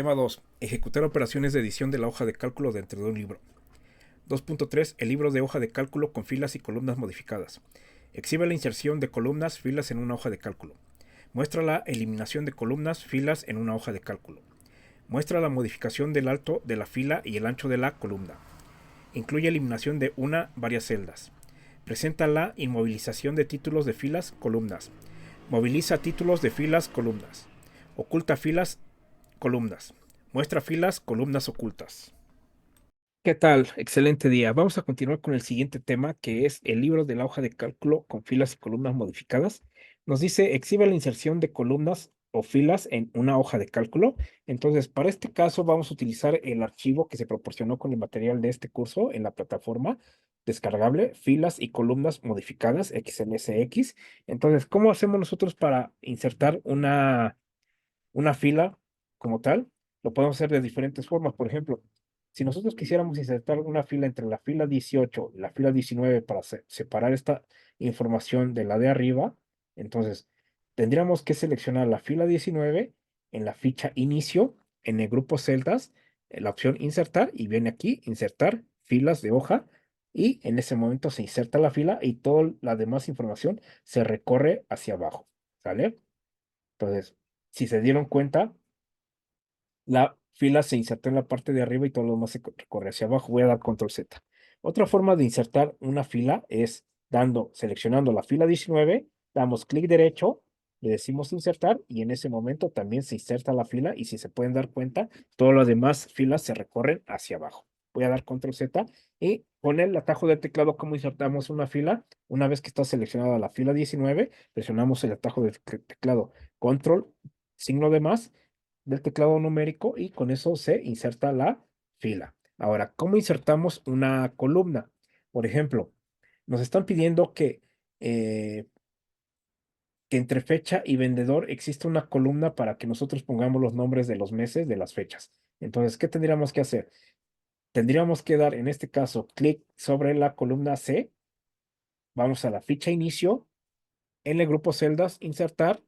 Tema 2. Ejecutar operaciones de edición de la hoja de cálculo dentro de un libro. 2.3. El libro de hoja de cálculo con filas y columnas modificadas. Exhibe la inserción de columnas, filas en una hoja de cálculo. Muestra la eliminación de columnas, filas en una hoja de cálculo. Muestra la modificación del alto de la fila y el ancho de la columna. Incluye eliminación de varias celdas. Presenta la inmovilización de títulos de filas, columnas. Moviliza títulos de filas, columnas. Oculta filas, columnas. Muestra filas, columnas ocultas. ¿Qué tal? Excelente día. Vamos a continuar con el siguiente tema, que es el libro de la hoja de cálculo con filas y columnas modificadas. Nos dice, exhibe la inserción de columnas o filas en una hoja de cálculo. Entonces, para este caso vamos a utilizar el archivo que se proporcionó con el material de este curso en la plataforma descargable, filas y columnas modificadas, XLSX. Entonces, ¿cómo hacemos nosotros para insertar una fila como tal? Lo podemos hacer de diferentes formas. Por ejemplo, si nosotros quisiéramos insertar una fila entre la fila 18 y la fila 19 para separar esta información de la de arriba, entonces tendríamos que seleccionar la fila 19 en la ficha inicio, en el grupo celdas, en la opción insertar, y viene aquí insertar filas de hoja, y en ese momento se inserta la fila y toda la demás información se recorre hacia abajo, ¿sale? Entonces, si se dieron cuenta, la fila se insertó en la parte de arriba y todo lo demás se recorre hacia abajo. Voy a dar control Z. Otra forma de insertar una fila es seleccionando la fila 19, damos clic derecho, le decimos insertar y en ese momento también se inserta la fila, y si se pueden dar cuenta, todas las demás filas se recorren hacia abajo. Voy a dar control Z y con el atajo del teclado, ¿cómo insertamos una fila? Una vez que está seleccionada la fila 19, presionamos el atajo del teclado control, signo de más del teclado numérico, y con eso se inserta la fila. Ahora, ¿cómo insertamos una columna? Por ejemplo, nos están pidiendo eh, que entre fecha y vendedor exista una columna para que nosotros pongamos los nombres de los meses, de las fechas. Entonces, ¿qué tendríamos que hacer? Tendríamos que dar, en este caso, clic sobre la columna C, vamos a la ficha inicio, en el grupo celdas, insertar,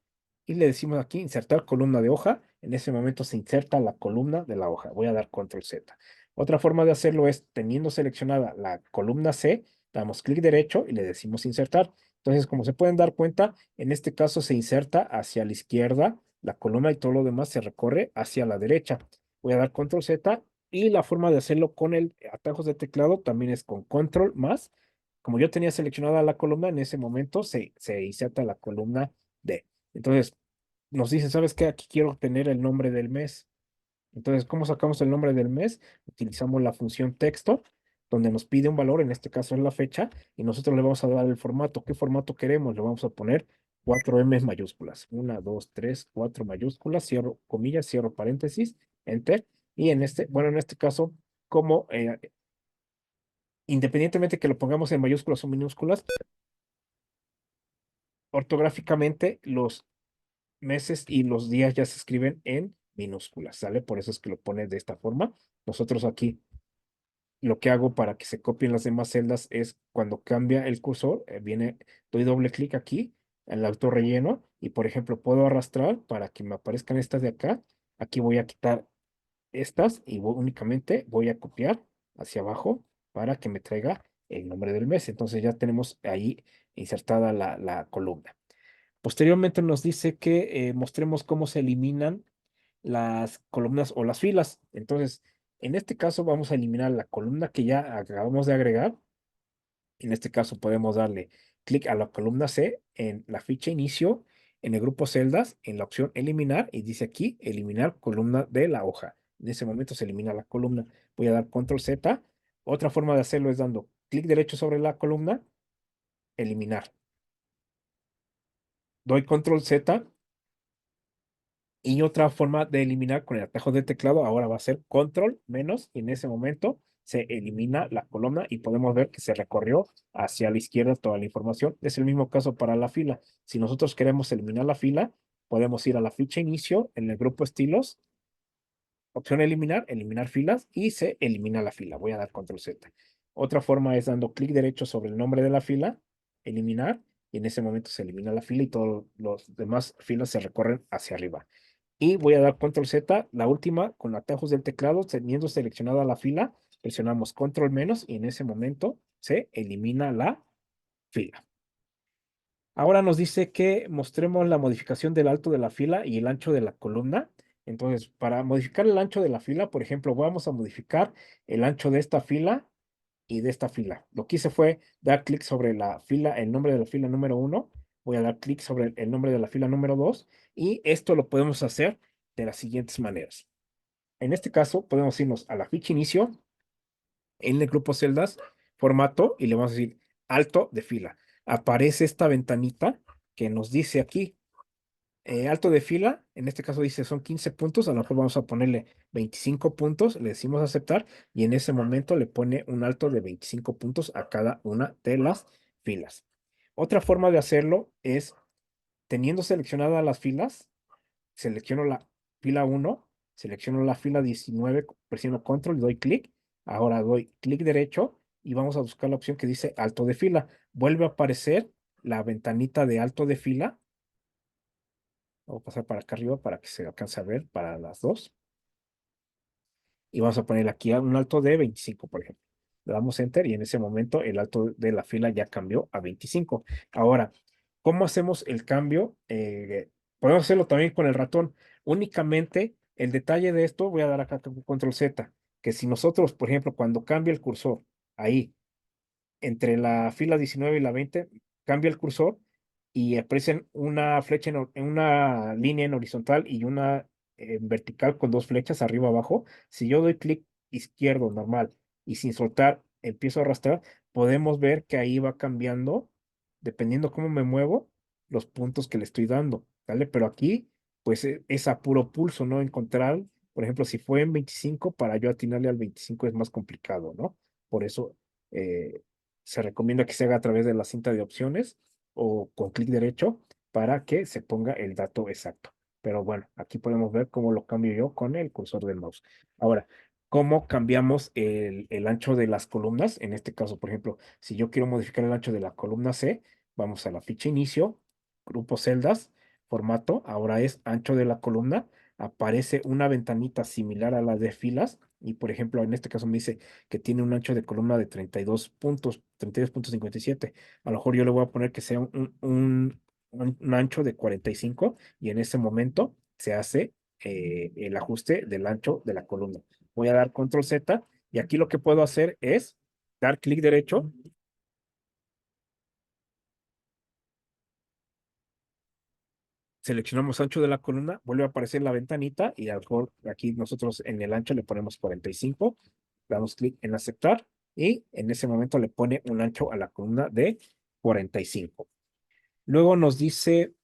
y le decimos aquí insertar columna de hoja. En ese momento se inserta la columna de la hoja. Voy a dar control Z. Otra forma de hacerlo es, teniendo seleccionada la columna C, damos clic derecho y le decimos insertar. Entonces, como se pueden dar cuenta, en este caso se inserta hacia la izquierda la columna y todo lo demás se recorre hacia la derecha. Voy a dar control Z, y la forma de hacerlo con el atajos de teclado también es con control más. Como yo tenía seleccionada la columna, en ese momento se inserta la columna D. Entonces, nos dice, ¿sabes qué? Aquí quiero tener el nombre del mes. Entonces, ¿cómo sacamos el nombre del mes? Utilizamos la función texto, donde nos pide un valor, en este caso es la fecha, y nosotros le vamos a dar el formato. ¿Qué formato queremos? Le vamos a poner 4M mayúsculas. 1, 2, 3, 4 mayúsculas, cierro comillas, cierro paréntesis, enter. Y en este caso, como independientemente que lo pongamos en mayúsculas o minúsculas, ortográficamente los meses y los días ya se escriben en minúsculas, ¿sale? Por eso es que lo pone de esta forma. Nosotros aquí lo que hago para que se copien las demás celdas es, cuando cambia el cursor, doy doble clic aquí en el auto relleno, y por ejemplo puedo arrastrar para que me aparezcan estas de acá. Aquí voy a quitar estas y únicamente voy a copiar hacia abajo para que me traiga el nombre del mes. Entonces ya tenemos ahí insertada la columna. Posteriormente nos dice que mostremos cómo se eliminan las columnas o las filas. Entonces, en este caso vamos a eliminar la columna que ya acabamos de agregar. En este caso podemos darle clic a la columna C en la ficha inicio, en el grupo celdas, en la opción eliminar, y dice aquí eliminar columna de la hoja. En ese momento se elimina la columna. Voy a dar control Z. Otra forma de hacerlo es dando clic derecho sobre la columna, eliminar. Doy control Z. Y otra forma de eliminar con el atajo de teclado ahora va a ser control menos, y en ese momento se elimina la columna y podemos ver que se recorrió hacia la izquierda toda la información. Es el mismo caso para la fila. Si nosotros queremos eliminar la fila, podemos ir a la ficha inicio en el grupo estilos, opción eliminar, eliminar filas, y se elimina la fila. Voy a dar control Z. Otra forma es dando clic derecho sobre el nombre de la fila, eliminar, y en ese momento se elimina la fila y todas las demás filas se recorren hacia arriba. Y voy a dar control Z, la última, con atajos del teclado, teniendo seleccionada la fila, presionamos control menos y en ese momento se elimina la fila. Ahora nos dice que mostremos la modificación del alto de la fila y el ancho de la columna. Entonces, para modificar el ancho de la fila, por ejemplo, vamos a modificar el ancho de esta fila y de esta fila. Lo que hice fue dar clic sobre la fila, el nombre de la fila número 1. Voy a dar clic sobre el nombre de la fila número 2. Y esto lo podemos hacer de las siguientes maneras. En este caso, podemos irnos a la ficha inicio, en el grupo celdas, formato, y le vamos a decir alto de fila. Aparece esta ventanita que nos dice aquí, alto de fila, en este caso dice son 15 puntos, a lo mejor vamos a ponerle 25 puntos, le decimos aceptar, y en ese momento le pone un alto de 25 puntos a cada una de las filas. Otra forma de hacerlo es, teniendo seleccionadas las filas, selecciono la fila 1, selecciono la fila 19, presiono control y doy clic. Ahora doy clic derecho y vamos a buscar la opción que dice alto de fila. Vuelve a aparecer la ventanita de alto de fila. Voy a pasar para acá arriba para que se alcance a ver para las dos. Y vamos a poner aquí un alto de 25, por ejemplo. Le damos enter y en ese momento el alto de la fila ya cambió a 25. Ahora, ¿cómo hacemos el cambio? Podemos hacerlo también con el ratón. Únicamente el detalle de esto, voy a dar acá control Z, que si nosotros, por ejemplo, cuando cambia el cursor ahí entre la fila 19 y la 20, cambia el cursor y aparecen una flecha en una línea en horizontal y una en vertical con dos flechas arriba abajo. Si yo doy clic izquierdo normal y sin soltar empiezo a arrastrar, podemos ver que ahí va cambiando, dependiendo cómo me muevo, los puntos que le estoy dando, ¿vale? Pero aquí, pues es a puro pulso, ¿no? Encontrar, por ejemplo, si fue en 25, para yo atinarle al 25 es más complicado, ¿no? Por eso eh, se recomienda que se haga a través de la cinta de opciones o con clic derecho para que se ponga el dato exacto. Pero bueno, aquí podemos ver cómo lo cambio yo con el cursor del mouse. Ahora, ¿cómo cambiamos el ancho de las columnas? En este caso, por ejemplo, si yo quiero modificar el ancho de la columna C, vamos a la ficha inicio, grupo celdas, formato, ahora es ancho de la columna. Aparece una ventanita similar a la de filas y, por ejemplo, en este caso me dice que tiene un ancho de columna de 32 puntos, 32,57. A lo mejor yo le voy a poner que sea un ancho de 45 y en ese momento se hace el ajuste del ancho de la columna. Voy a dar control Z y aquí lo que puedo hacer es dar clic derecho. Seleccionamos ancho de la columna, vuelve a aparecer la ventanita y a lo mejor aquí nosotros en el ancho le ponemos 45, damos clic en aceptar y en ese momento le pone un ancho a la columna de 45. Luego nos dice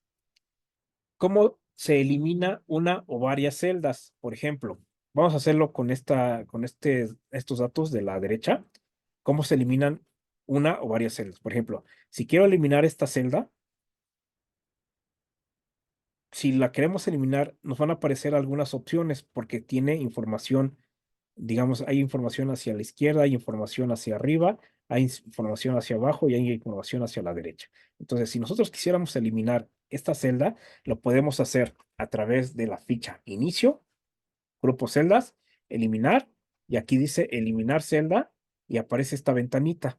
cómo se elimina una o varias celdas. Por ejemplo, vamos a hacerlo estos datos de la derecha. ¿Cómo se eliminan una o varias celdas? Por ejemplo, si quiero eliminar esta celda, si la queremos eliminar, nos van a aparecer algunas opciones porque tiene información, digamos, hay información hacia la izquierda, hay información hacia arriba, hay información hacia abajo y hay información hacia la derecha. Entonces, si nosotros quisiéramos eliminar esta celda, lo podemos hacer a través de la ficha inicio, grupo celdas, eliminar, y aquí dice eliminar celda y aparece esta ventanita.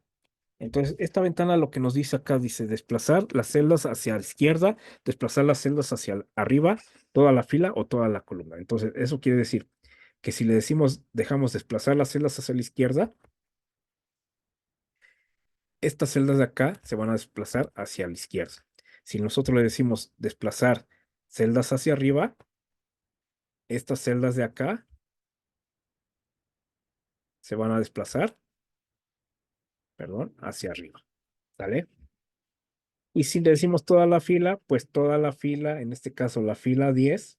Entonces, esta ventana lo que nos dice acá dice desplazar las celdas hacia la izquierda, desplazar las celdas hacia arriba, toda la fila o toda la columna. Entonces, eso quiere decir que si le decimos dejamos desplazar las celdas hacia la izquierda, estas celdas de acá se van a desplazar hacia la izquierda. Si nosotros le decimos desplazar celdas hacia arriba, estas celdas de acá se van a desplazar, perdón, hacia arriba. ¿Sale? Y si le decimos toda la fila, pues toda la fila, en este caso la fila 10,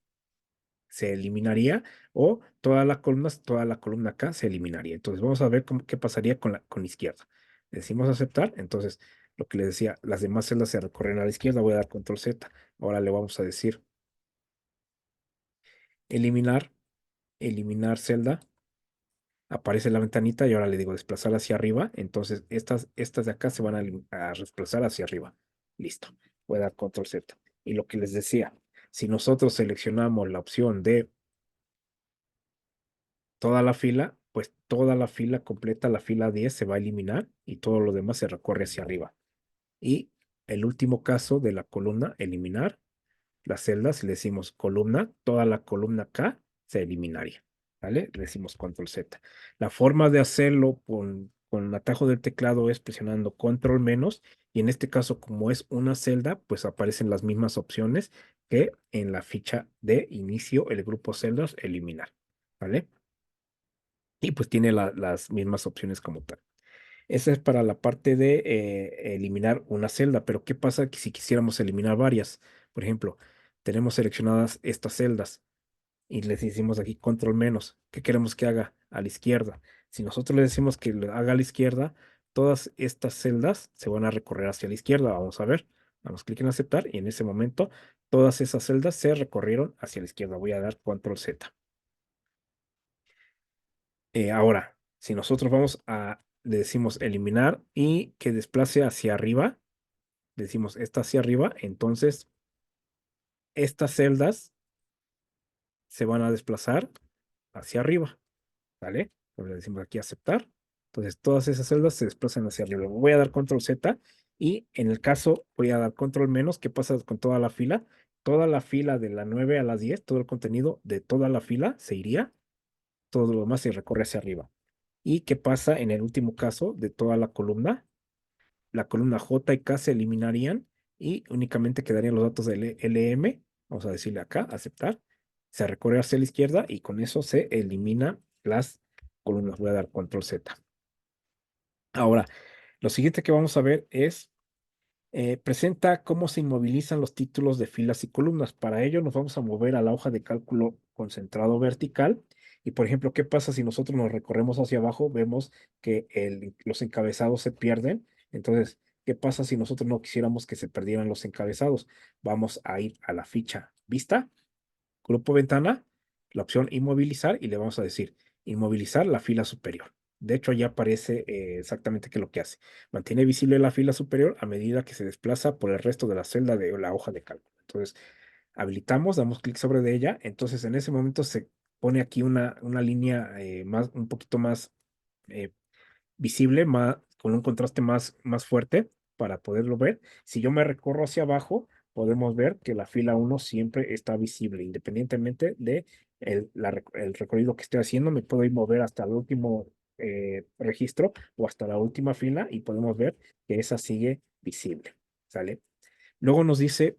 se eliminaría o toda la columna acá se eliminaría. Entonces vamos a ver qué pasaría con la izquierda. Le decimos aceptar, entonces lo que les decía, las demás celdas se recorren a la izquierda, voy a dar control Z. Ahora le vamos a decir eliminar, eliminar celda. Aparece la ventanita y ahora le digo desplazar hacia arriba. Entonces estas de acá se van a desplazar hacia arriba. Listo. Voy a dar control Z. Y lo que les decía, Si nosotros seleccionamos la opción de toda la fila, pues toda la fila completa, la fila 10 se va a eliminar y todo lo demás se recorre hacia arriba. Y el último caso de la columna, eliminar las celdas, le decimos columna, toda la columna K se eliminaría, ¿vale? Le decimos control Z. La forma de hacerlo con el atajo del teclado es presionando control menos, y en este caso, como es una celda, pues aparecen las mismas opciones que en la ficha de inicio, el grupo celdas, eliminar, ¿vale? Y pues tiene las mismas opciones como tal. Esa es para la parte de eliminar una celda, pero ¿qué pasa si quisiéramos eliminar varias? Por ejemplo, tenemos seleccionadas estas celdas y les decimos aquí control menos. ¿Qué queremos que haga? A la izquierda. Si nosotros le decimos que lo haga a la izquierda, todas estas celdas se van a recorrer hacia la izquierda. Vamos a ver. Damos clic en aceptar y en ese momento todas esas celdas se recorrieron hacia la izquierda. Voy a dar control Z. Ahora, si nosotros le decimos eliminar y que desplace hacia arriba, decimos esta hacia arriba, entonces estas celdas se van a desplazar hacia arriba, ¿vale? Entonces le decimos aquí aceptar. Entonces todas esas celdas se desplazan hacia arriba. Voy a dar control Z y en el caso voy a dar control menos. ¿Qué pasa con toda la fila? Toda la fila de la 9 a la 10, todo el contenido de toda la fila se iría, todo lo demás se recorre hacia arriba. ¿Y qué pasa en el último caso de toda la columna? La columna J y K se eliminarían y únicamente quedarían los datos del LM. Vamos a decirle acá, aceptar. Se recorre hacia la izquierda y con eso se elimina las columnas. Voy a dar control Z. Ahora, lo siguiente que vamos a ver es presenta cómo se inmovilizan los títulos de filas y columnas. Para ello nos vamos a mover a la hoja de cálculo concentrado vertical. Y por ejemplo, ¿qué pasa si nosotros nos recorremos hacia abajo? Vemos que los encabezados se pierden. Entonces, ¿qué pasa si nosotros no quisiéramos que se perdieran los encabezados? Vamos a ir a la ficha vista, grupo ventana, la opción inmovilizar y le vamos a decir inmovilizar la fila superior. De hecho, ya aparece exactamente qué es lo que hace. Mantiene visible la fila superior a medida que se desplaza por el resto de la celda de la hoja de cálculo. Entonces, habilitamos, damos clic sobre de ella. Entonces, en ese momento se pone aquí una línea un poquito más eh, visible, con un contraste más fuerte para poderlo ver. Si yo me recorro hacia abajo, podemos ver que la fila 1 siempre está visible, independientemente de el recorrido que esté haciendo. Me puedo ir mover hasta el último registro o hasta la última fila y podemos ver que esa sigue visible. ¿Sale? Luego nos dice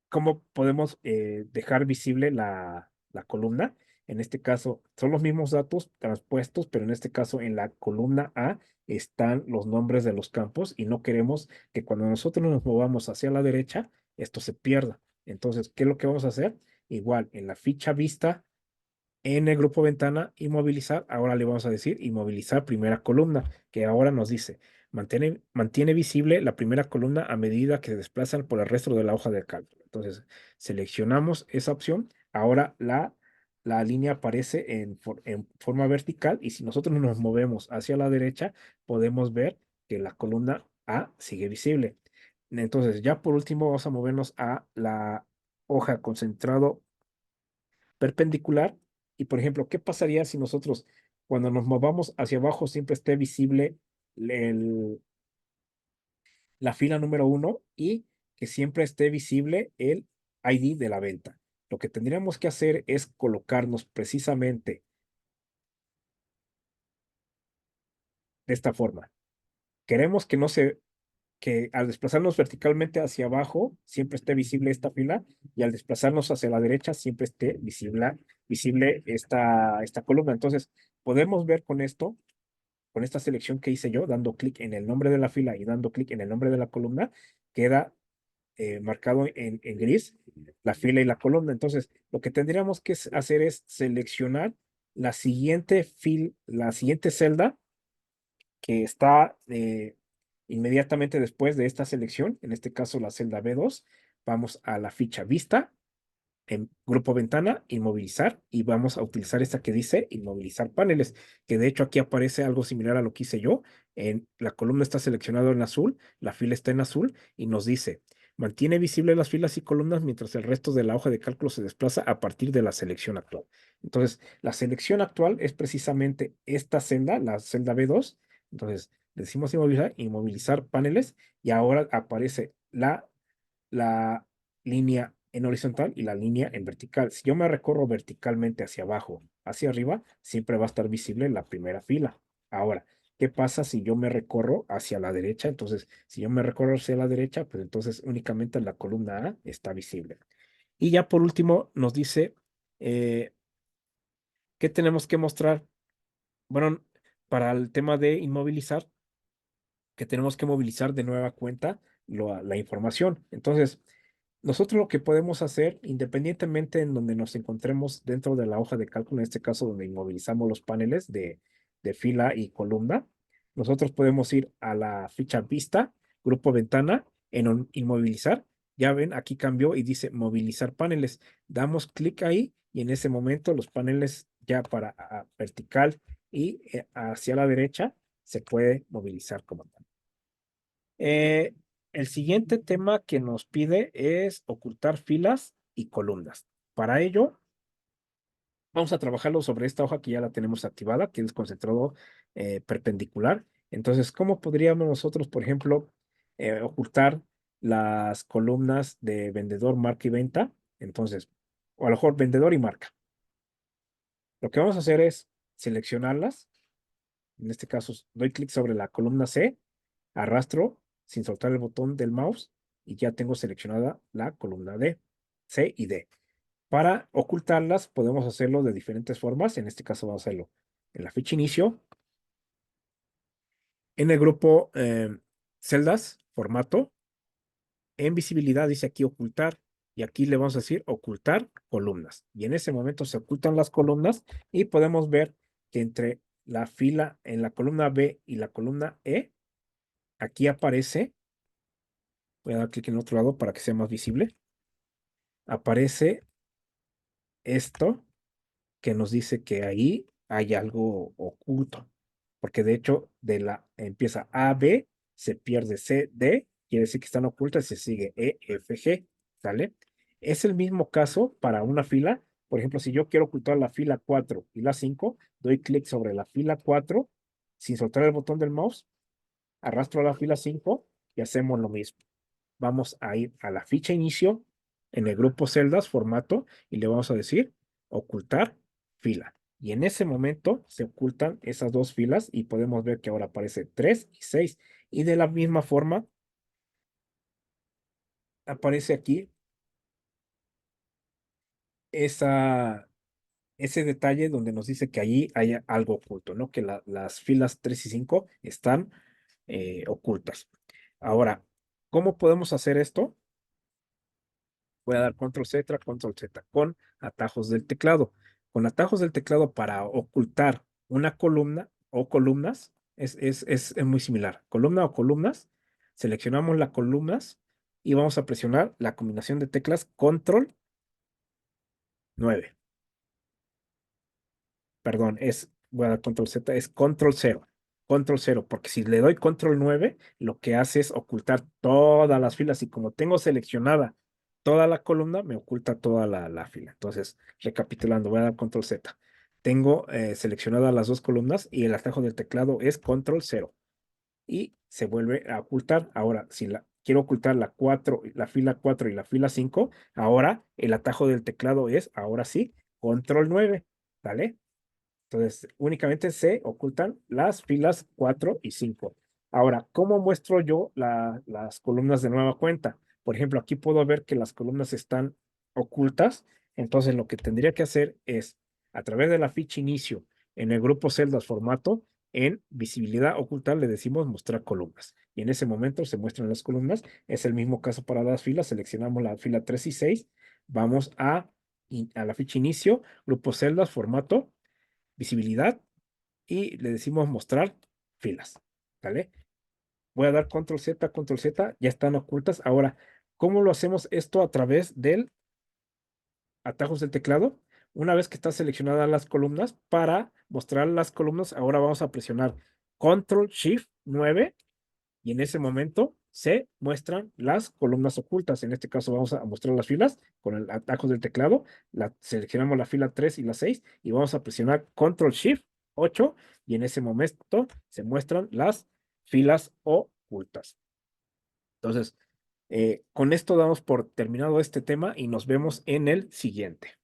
cómo podemos dejar visible la columna. En este caso, son los mismos datos transpuestos, pero en este caso, en la columna A están los nombres de los campos y no queremos que cuando nosotros nos movamos hacia la derecha, esto se pierda. Entonces, ¿qué es lo que vamos a hacer? Igual, en la ficha vista, en el grupo ventana, inmovilizar, ahora le vamos a decir inmovilizar primera columna, que ahora nos dice, mantiene visible la primera columna a medida que se desplazan por el resto de la hoja de cálculo. Entonces, seleccionamos esa opción, ahora la línea aparece en forma vertical y si nosotros nos movemos hacia la derecha, podemos ver que la columna A sigue visible. Entonces, ya por último, vamos a movernos a la hoja concentrado perpendicular. Y por ejemplo, ¿qué pasaría si nosotros cuando nos movamos hacia abajo siempre esté visible el- la fila número 1 y que siempre esté visible el ID de la venta? Lo que tendríamos que hacer es colocarnos precisamente de esta forma. Queremos que no se, que al desplazarnos verticalmente hacia abajo siempre esté visible esta fila y al desplazarnos hacia la derecha siempre esté visible esta columna. Entonces, podemos ver con esta selección que hice yo, dando clic en el nombre de la fila y dando clic en el nombre de la columna, queda marcado en gris la fila y la columna. Entonces, lo que tendríamos que hacer es seleccionar la siguiente celda que está inmediatamente después de esta selección, en este caso la celda B2. Vamos a la ficha vista en grupo ventana, inmovilizar, y vamos a utilizar esta que dice inmovilizar paneles, que de hecho aquí aparece algo similar a lo que hice yo. La columna está seleccionada en azul, la fila está en azul y nos dice Mantiene visibles las filas y columnas mientras el resto de la hoja de cálculo se desplaza a partir de la selección actual. Entonces, la selección actual es precisamente esta celda, la celda B2. Entonces, le decimos inmovilizar, inmovilizar paneles y ahora aparece la línea en horizontal y la línea en vertical. Si yo me recorro verticalmente hacia abajo, hacia arriba, siempre va a estar visible la primera fila. Ahora, ¿qué pasa si yo me recorro hacia la derecha? Entonces, si yo me recorro hacia la derecha, pues entonces únicamente la columna A está visible. Y ya por último nos dice, eh, ¿qué tenemos que mostrar? Bueno, para el tema de inmovilizar, que tenemos que movilizar de nueva cuenta la información. Entonces, nosotros lo que podemos hacer, independientemente en donde nos encontremos dentro de la hoja de cálculo, en este caso donde inmovilizamos los paneles de fila y columna, nosotros podemos ir a la ficha vista, grupo ventana, en inmovilizar. Ya ven, aquí cambió y dice movilizar paneles. Damos clic ahí y en ese momento los paneles ya para vertical y hacia la derecha se puede movilizar como tal. Eh, el siguiente tema que nos pide es ocultar filas y columnas. Para ello, vamos a trabajarlo sobre esta hoja que ya la tenemos activada, que es concentrado perpendicular. Entonces, ¿cómo podríamos nosotros, por ejemplo, ocultar las columnas de vendedor, marca y venta? Entonces, o a lo mejor vendedor y marca. Lo que vamos a hacer es seleccionarlas. En este caso, doy clic sobre la columna C, arrastro sin soltar el botón del mouse y ya tengo seleccionada la columna D, C y D. Para ocultarlas podemos hacerlo de diferentes formas. En este caso vamos a hacerlo en la ficha inicio, en el grupo celdas, formato, en visibilidad dice aquí ocultar y aquí le vamos a decir ocultar columnas. Y en ese momento se ocultan las columnas y podemos ver que entre la fila en la columna B y la columna E, aquí aparece, voy a dar clic en otro lado para que sea más visible, aparece esto que nos dice que ahí hay algo oculto, porque de hecho de la empieza A, B, se pierde C, D, quiere decir que están ocultas y se sigue E, F, G, ¿sale? Es el mismo caso para una fila. Por ejemplo, si yo quiero ocultar la fila 4 y la 5, doy clic sobre la fila 4 sin soltar el botón del mouse, arrastro a la fila 5 y hacemos lo mismo. Vamos a ir a la ficha inicio en el grupo celdas, formato, y le vamos a decir ocultar fila. Y en ese momento se ocultan esas dos filas y podemos ver que ahora aparece 3 y 6. Y de la misma forma aparece aquí esa, ese detalle donde nos dice que allí hay algo oculto, ¿no? Que las filas 3 y 5 están ocultas. Ahora, ¿cómo podemos hacer esto? Voy a dar control Z, control Z con atajos del teclado. Con atajos del teclado para ocultar una columna o columnas es muy similar. Columna o columnas, seleccionamos las columnas y vamos a presionar la combinación de teclas control 9. Perdón, voy a dar control Z, es control 0. Control 0, porque si le doy control 9, lo que hace es ocultar todas las filas y como tengo seleccionada toda la columna, me oculta toda la fila. Entonces, recapitulando, voy a dar control Z. Tengo seleccionadas las dos columnas y el atajo del teclado es control 0 y se vuelve a ocultar. Ahora, si quiero ocultar la 4, la fila 4 y la fila 5, ahora el atajo del teclado es, ahora sí, control 9. ¿Vale? Entonces, únicamente se ocultan las filas 4 y 5. Ahora, ¿cómo muestro yo las columnas de nueva cuenta? Por ejemplo, aquí puedo ver que las columnas están ocultas. Entonces, lo que tendría que hacer es, a través de la ficha inicio, en el grupo celdas formato, en visibilidad ocultar le decimos mostrar columnas. Y en ese momento se muestran las columnas. Es el mismo caso para las filas. Seleccionamos la fila 3 y 6. Vamos a la ficha inicio, grupo celdas formato visibilidad y le decimos mostrar filas, ¿vale? Voy a dar control Z, ya están ocultas. Ahora, ¿cómo lo hacemos esto a través del atajos del teclado? Una vez que están seleccionadas las columnas, para mostrar las columnas, ahora vamos a presionar Control Shift 9 y en ese momento se muestran las columnas ocultas. En este caso vamos a mostrar las filas con el atajo del teclado. Seleccionamos la fila 3 y la 6 y vamos a presionar Control Shift 8 y en ese momento se muestran las filas ocultas. Entonces, con esto damos por terminado este tema y nos vemos en el siguiente.